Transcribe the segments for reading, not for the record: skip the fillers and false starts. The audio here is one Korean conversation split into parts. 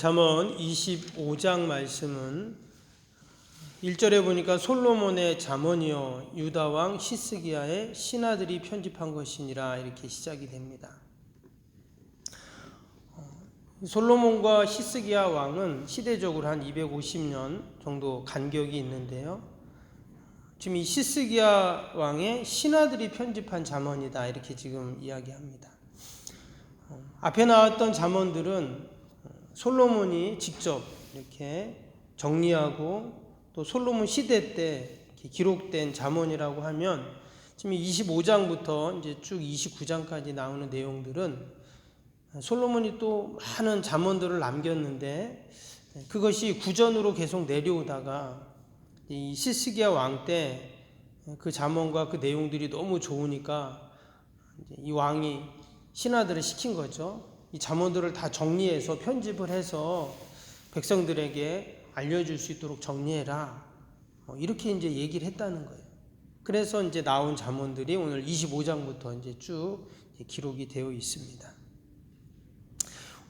잠언 25장 말씀은 1절에 보니까 솔로몬의 잠언이요 유다 왕 시스기야의 신하들이 편집한 것이니라 이렇게 시작이 됩니다. 솔로몬과 시스기야 왕은 시대적으로 한 250년 정도 간격이 있는데요. 지금 이 시스기야 왕의 신하들이 편집한 잠언이다 이렇게 지금 이야기합니다. 앞에 나왔던 잠언들은 솔로몬이 직접 이렇게 정리하고 또 솔로몬 시대 때 기록된 잠언이라고 하면 지금 25장부터 이제 쭉 29장까지 나오는 내용들은 솔로몬이 또 많은 잠언들을 남겼는데 그것이 구전으로 계속 내려오다가 이 시스기야 왕 때 그 잠언과 그 내용들이 너무 좋으니까 이 왕이 신하들을 시킨 거죠. 이 잠언들을 다 정리해서 편집을 해서 백성들에게 알려줄 수 있도록 정리해라. 이렇게 이제 얘기를 했다는 거예요. 그래서 이제 나온 잠언들이 오늘 25장부터 이제 쭉 기록이 되어 있습니다.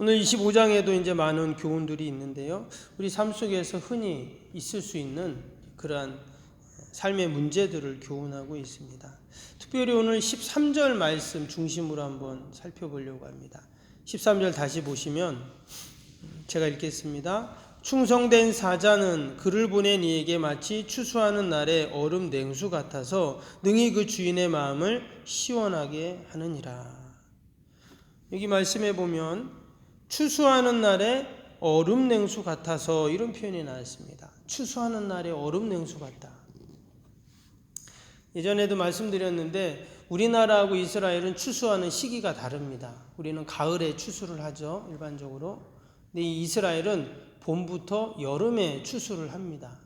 오늘 25장에도 이제 많은 교훈들이 있는데요. 우리 삶 속에서 흔히 있을 수 있는 그러한 삶의 문제들을 교훈하고 있습니다. 특별히 오늘 13절 말씀 중심으로 한번 살펴보려고 합니다. 13절 다시 보시면 제가 읽겠습니다. 충성된 사자는 그를 보낸 이에게 마치 추수하는 날의 얼음 냉수 같아서 능히 그 주인의 마음을 시원하게 하느니라. 여기 말씀해 보면 추수하는 날의 얼음 냉수 같아서 이런 표현이 나왔습니다. 추수하는 날의 얼음 냉수 같다. 예전에도 말씀드렸는데 우리나라하고 이스라엘은 추수하는 시기가 다릅니다. 우리는 가을에 추수를 하죠, 일반적으로. 근데 이 이스라엘은 봄부터 여름에 추수를 합니다.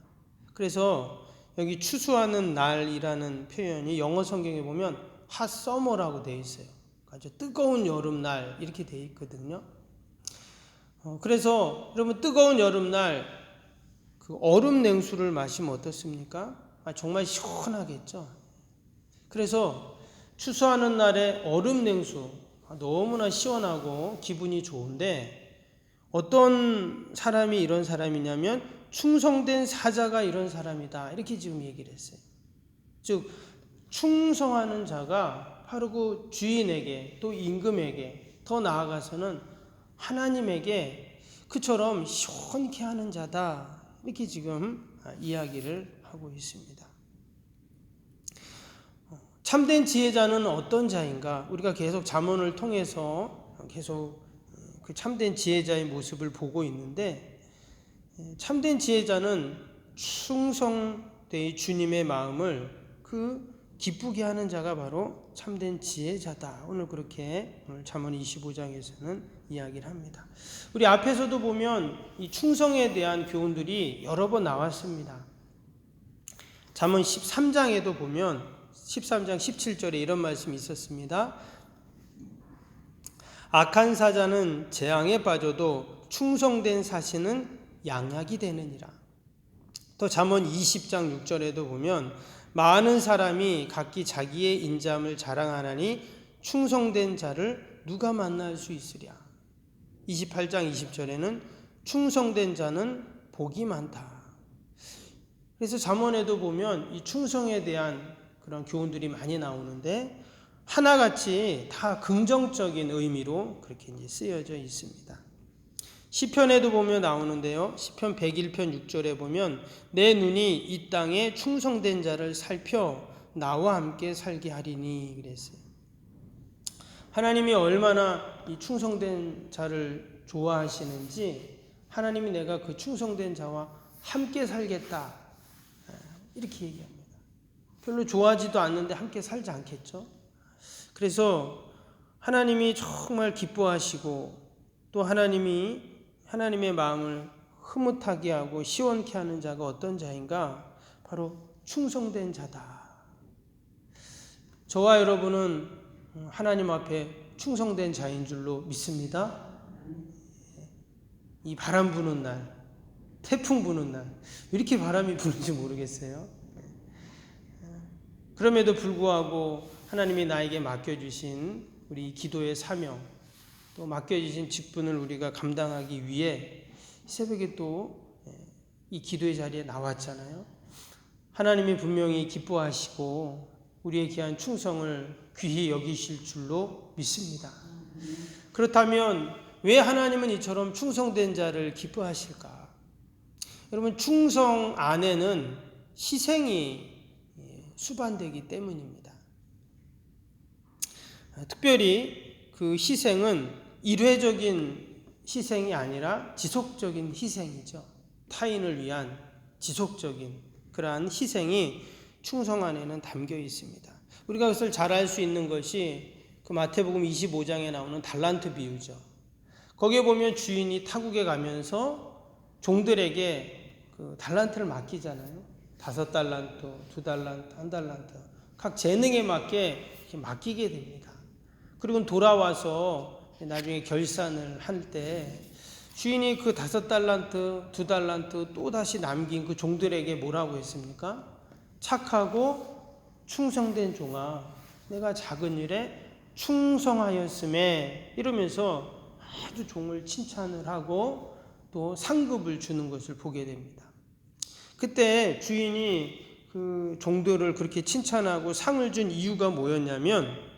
그래서 여기 추수하는 날이라는 표현이 영어 성경에 보면 hot summer라고 되어 있어요. 아주 뜨거운 여름날 이렇게 되어 있거든요. 그래서 여러분 뜨거운 여름날 그 얼음 냉수를 마시면 어떻습니까? 정말 시원하겠죠. 그래서 추수하는 날에 얼음 냉수 너무나 시원하고 기분이 좋은데 어떤 사람이 이런 사람이냐면 충성된 사자가 이런 사람이다 이렇게 지금 얘기를 했어요. 즉 충성하는 자가 바로 그 주인에게 또 임금에게 더 나아가서는 하나님에게 그처럼 시원케 하는 자다 이렇게 지금 이야기를 하고 있습니다. 참된 지혜자는 어떤 자인가? 우리가 계속 잠언을 통해서 계속 그 참된 지혜자의 모습을 보고 있는데 참된 지혜자는 충성되이 주님의 마음을 기쁘게 하는 자가 바로 참된 지혜자다. 오늘 그렇게 오늘 잠언 25장에서는 이야기를 합니다. 우리 앞에서도 보면 이 충성에 대한 교훈들이 여러 번 나왔습니다. 잠언 13장에도 보면 13장 17절에 이런 말씀이 있었습니다. 악한 사자는 재앙에 빠져도 충성된 사신은 양약이 되느니라. 또 잠언 20장 6절에도 보면 많은 사람이 각기 자기의 인자함을 자랑하나니 충성된 자를 누가 만날 수 있으랴. 28장 20절에는 충성된 자는 복이 많다. 그래서 잠언에도 보면 이 충성에 대한 그런 교훈들이 많이 나오는데 하나같이 다 긍정적인 의미로 그렇게 이제 쓰여져 있습니다. 시편에도 보면 나오는데요. 시편 101편 6절에 보면 내 눈이 이 땅에 충성된 자를 살펴 나와 함께 살게 하리니 그랬어요. 하나님이 얼마나 이 충성된 자를 좋아하시는지 하나님이 내가 그 충성된 자와 함께 살겠다 이렇게 얘기합니다. 별로 좋아하지도 않는데 함께 살지 않겠죠. 그래서 하나님이 정말 기뻐하시고 또 하나님의 마음을 흐뭇하게 하고 시원케 하는 자가 어떤 자인가? 바로 충성된 자다. 저와 여러분은 하나님 앞에 충성된 자인 줄로 믿습니다. 이 바람 부는 날, 태풍 부는 날, 왜 이렇게 바람이 부는지 모르겠어요. 그럼에도 불구하고 하나님이 나에게 맡겨주신 우리 기도의 사명, 또 맡겨주신 직분을 우리가 감당하기 위해 새벽에 또 이 기도의 자리에 나왔잖아요. 하나님이 분명히 기뻐하시고 우리의 귀한 충성을 귀히 여기실 줄로 믿습니다. 그렇다면 왜 하나님은 이처럼 충성된 자를 기뻐하실까? 여러분, 충성 안에는 희생이 수반되기 때문입니다. 특별히 그 희생은 일회적인 희생이 아니라 지속적인 희생이죠. 타인을 위한 지속적인 그러한 희생이 충성 안에는 담겨 있습니다. 우리가 그것을 잘 알 수 있는 것이 그 마태복음 25장에 나오는 달란트 비유죠. 거기에 보면 주인이 타국에 가면서 종들에게 그 달란트를 맡기잖아요. 5달란트, 2달란트, 1달란트 각 재능에 맞게 이렇게 맡기게 됩니다. 그리고 돌아와서 나중에 결산을 할 때 주인이 그 5달란트, 2달란트 또다시 남긴 그 종들에게 뭐라고 했습니까? 착하고 충성된 종아, 내가 작은 일에 충성하였음에, 이러면서 아주 종을 칭찬을 하고 또 상급을 주는 것을 보게 됩니다. 그때 주인이 그 종들을 그렇게 칭찬하고 상을 준 이유가 뭐였냐면,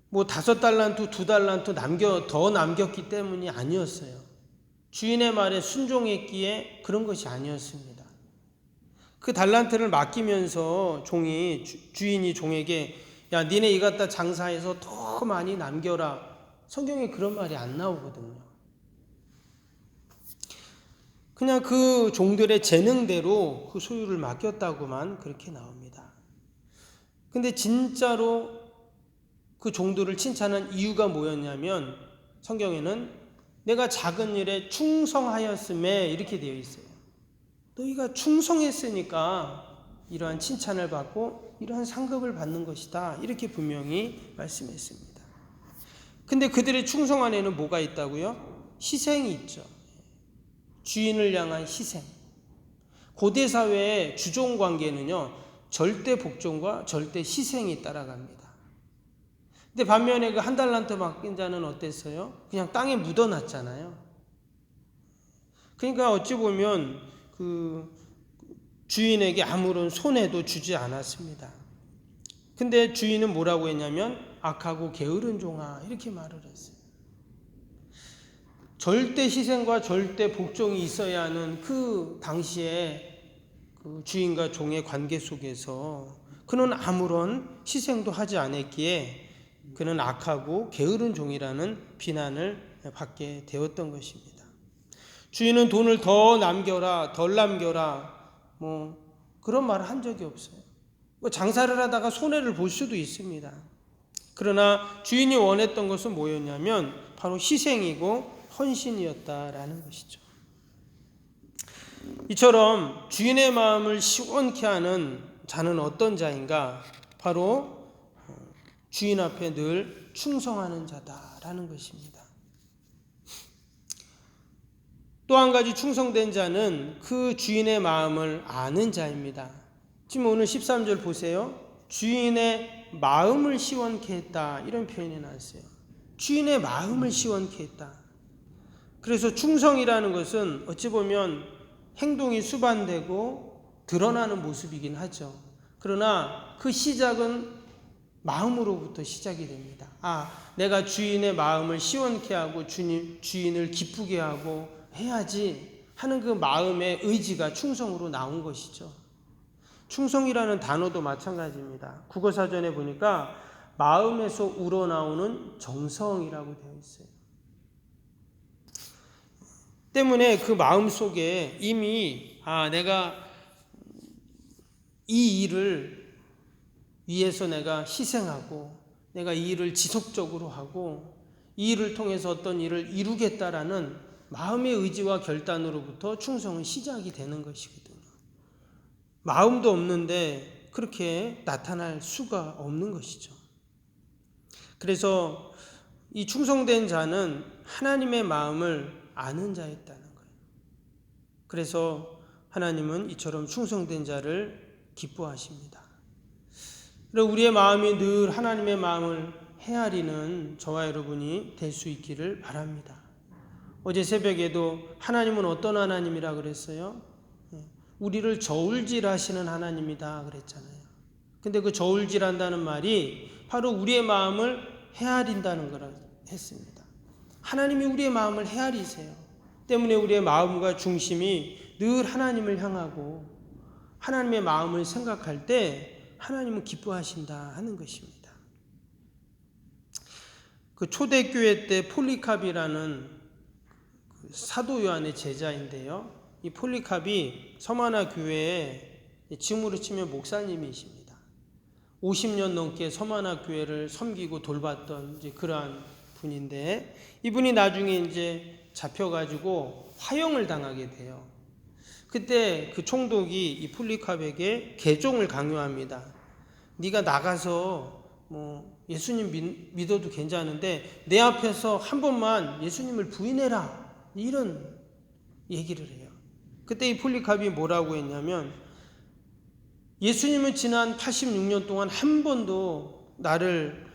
뭐 5달란트, 2달란트 더 남겼기 때문이 아니었어요. 주인의 말에 순종했기에 그런 것이 아니었습니다. 그 달란트를 맡기면서 주인이 종에게 야, 니네 이 갖다 장사해서 더 많이 남겨라. 성경에 그런 말이 안 나오거든요. 그냥 그 종들의 재능대로 그 소유를 맡겼다고만 그렇게 나옵니다. 근데 진짜로 그 종들을 칭찬한 이유가 뭐였냐면, 성경에는 내가 작은 일에 충성하였음에 이렇게 되어 있어요. 너희가 충성했으니까 이러한 칭찬을 받고 이러한 상급을 받는 것이다, 이렇게 분명히 말씀했습니다. 근데 그들의 충성 안에는 뭐가 있다고요? 희생이 있죠. 주인을 향한 희생. 고대 사회의 주종 관계는요, 절대 복종과 절대 희생이 따라갑니다. 근데 반면에 그 1달란트 맡긴 자는 어땠어요? 그냥 땅에 묻어놨잖아요. 그러니까 어찌 보면 그 주인에게 아무런 손해도 주지 않았습니다. 근데 주인은 뭐라고 했냐면 악하고 게으른 종아, 이렇게 말을 했어요. 절대 희생과 절대 복종이 있어야 하는 그 당시에 그 주인과 종의 관계 속에서 그는 아무런 희생도 하지 않았기에 그는 악하고 게으른 종이라는 비난을 받게 되었던 것입니다. 주인은 돈을 더 남겨라, 덜 남겨라, 뭐 그런 말을 한 적이 없어요. 장사를 하다가 손해를 볼 수도 있습니다. 그러나 주인이 원했던 것은 뭐였냐면 바로 희생이고 헌신이었다라는 것이죠. 이처럼 주인의 마음을 시원케 하는 자는 어떤 자인가? 바로 주인 앞에 늘 충성하는 자다라는 것입니다. 또 한 가지 충성된 자는 그 주인의 마음을 아는 자입니다. 지금 오늘 13절 보세요. 주인의 마음을 시원케 했다, 이런 표현이 나왔어요. 주인의 마음을 시원케 했다. 그래서 충성이라는 것은 어찌 보면 행동이 수반되고 드러나는 모습이긴 하죠. 그러나 그 시작은 마음으로부터 시작이 됩니다. 내가 주인의 마음을 시원케 하고 주인을 기쁘게 하고 해야지 하는 그 마음의 의지가 충성으로 나온 것이죠. 충성이라는 단어도 마찬가지입니다. 국어사전에 보니까 마음에서 우러나오는 정성이라고 되어 있어요. 때문에 그 마음 속에 이미 내가 이 일을 위해서 내가 희생하고 내가 이 일을 지속적으로 하고 이 일을 통해서 어떤 일을 이루겠다라는 마음의 의지와 결단으로부터 충성은 시작이 되는 것이거든요. 마음도 없는데 그렇게 나타날 수가 없는 것이죠. 그래서 이 충성된 자는 하나님의 마음을 아는 자였다는 거예요. 그래서 하나님은 이처럼 충성된 자를 기뻐하십니다. 우리의 마음이 늘 하나님의 마음을 헤아리는 저와 여러분이 될 수 있기를 바랍니다. 어제 새벽에도 하나님은 어떤 하나님이라 그랬어요? 우리를 저울질하시는 하나님이다 그랬잖아요. 근데 그 저울질한다는 말이 바로 우리의 마음을 헤아린다는 거라 했습니다. 하나님이 우리의 마음을 헤아리세요. 때문에 우리의 마음과 중심이 늘 하나님을 향하고 하나님의 마음을 생각할 때 하나님은 기뻐하신다 하는 것입니다. 그 초대교회 때 폴리캅이라는 사도 요한의 제자인데요. 이 폴리캅이 서마나 교회에 지금으로 치면 목사님이십니다. 50년 넘게 서마나 교회를 섬기고 돌봤던 이제 그러한 분인데, 이분이 나중에 이제 잡혀가지고 화형을 당하게 돼요. 그때 그 총독이 이 폴리캅에게 개종을 강요합니다. 네가 나가서 예수님 믿어도 괜찮은데 내 앞에서 한 번만 예수님을 부인해라, 이런 얘기를 해요. 그때 이 폴리캅이 뭐라고 했냐면, 예수님은 지난 86년 동안 한 번도 나를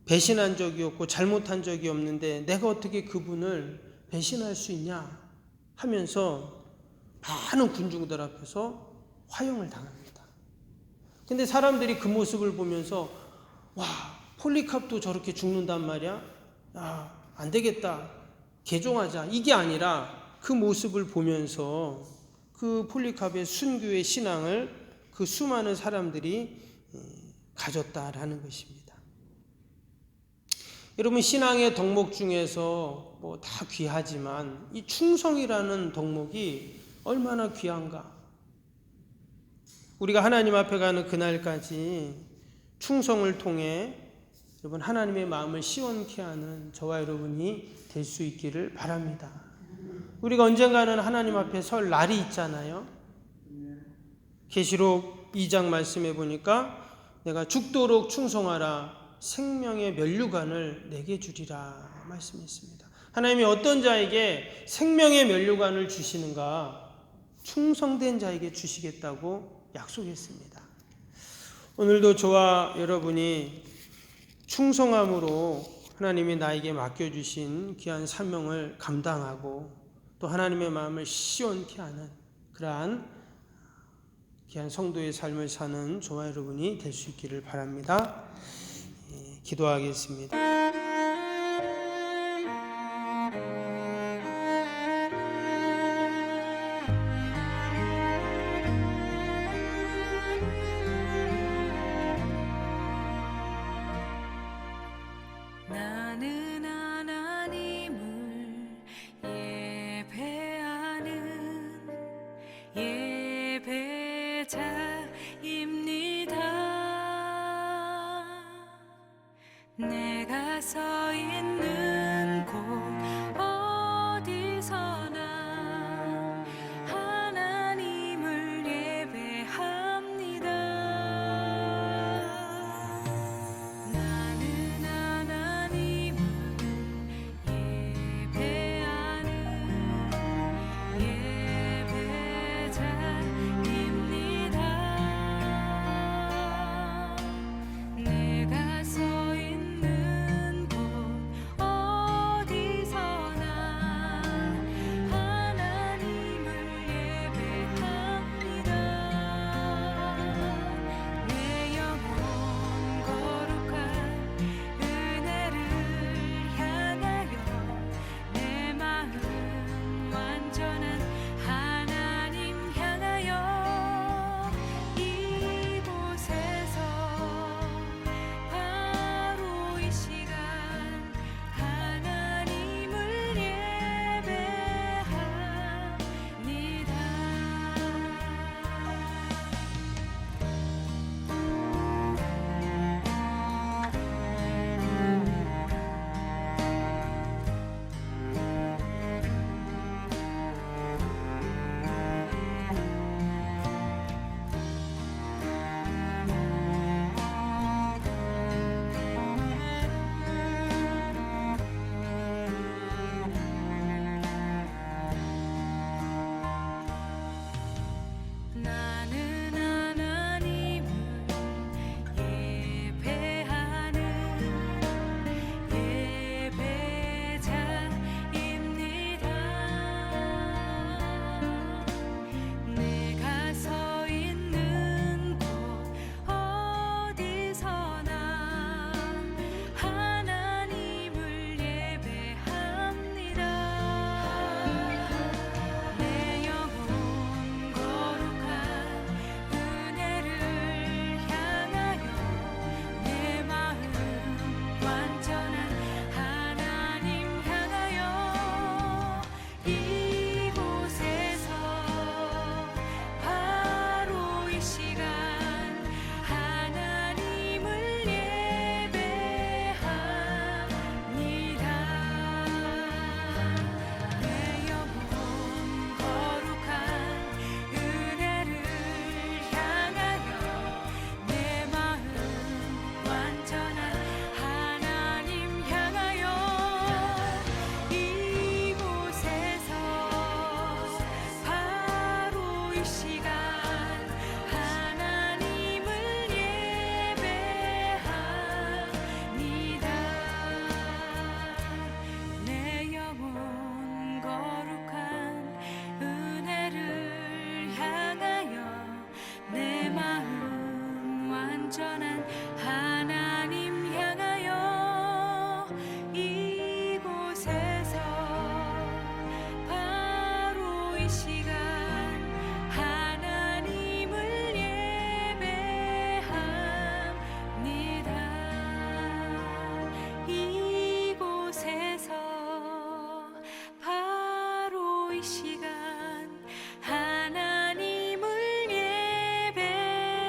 배신한 적이 없고 잘못한 적이 없는데 내가 어떻게 그분을 배신할 수 있냐 하면서 많은 군중들 앞에서 화형을 당합니다. 근데 사람들이 그 모습을 보면서 와, 폴리캅도 저렇게 죽는단 말이야? 야, 안 되겠다, 개종하자, 이게 아니라 그 모습을 보면서 그 폴리캅의 순교의 신앙을 그 수많은 사람들이 가졌다라는 것입니다. 여러분, 신앙의 덕목 중에서 다 귀하지만 이 충성이라는 덕목이 얼마나 귀한가. 우리가 하나님 앞에 가는 그날까지 충성을 통해 여러분 하나님의 마음을 시원케 하는 저와 여러분이 될 수 있기를 바랍니다. 우리가 언젠가는 하나님 앞에 설 날이 있잖아요. 계시록 2장 말씀해 보니까 내가 죽도록 충성하라, 생명의 면류관을 내게 주리라 말씀했습니다. 하나님이 어떤 자에게 생명의 면류관을 주시는가? 충성된 자에게 주시겠다고 약속했습니다. 오늘도 저와 여러분이 충성함으로 하나님이 나에게 맡겨주신 귀한 사명을 감당하고 또 하나님의 마음을 시원케 하는 그러한 귀한 성도의 삶을 사는 저와 여러분이 될 수 있기를 바랍니다. 기도하겠습니다.